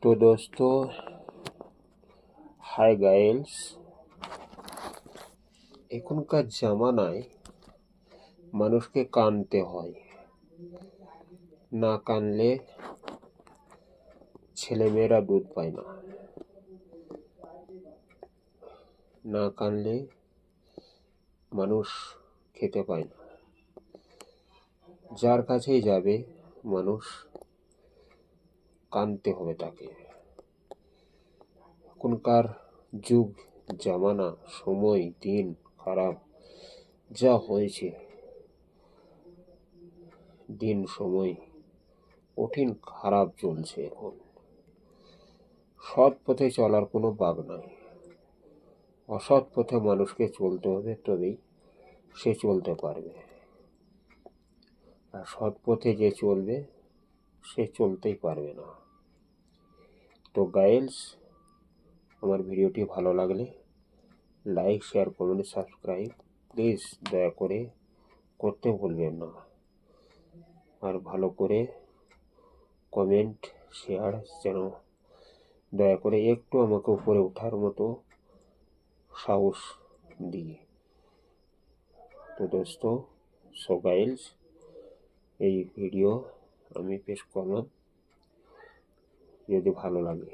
तो दोस्तों, hi guys. এখনকার জামানায় মানুষকে কানতে হয়, না কানলে ছেলেমেয়েরা দুধ পায় না, না কানলে মানুষ খেতে পায় না। যার কাছেই যাবে মানুষ কানতে হবে তাকে। এখনকার যুগ জামানা, সময়, দিন খারাপ যা হয়েছে, দিন সময় কঠিন খারাপ চলছে। এখন সৎ পথে চলার কোনো বাগ নাই। অসৎ পথে মানুষকে চলতে হবে, তবেই সে চলতে পারবে। আর সৎ পথে যে চলবে সে চলতেই পারবে না। তো গাইস, আমার ভিডিওটি ভালো লাগলে like, share, comment, subscribe please দয়া করে করতে ভুলবেন না। আর ভালো করে কমেন্ট, শেয়ার যেন দয়া করে একটু আমাকে উপরে ওঠার মতো সাহস দিয়ে। তো দোস্ত, সো গাইস, এই ভিডিও আমি পেশ করলাম, যদি ভালো লাগে।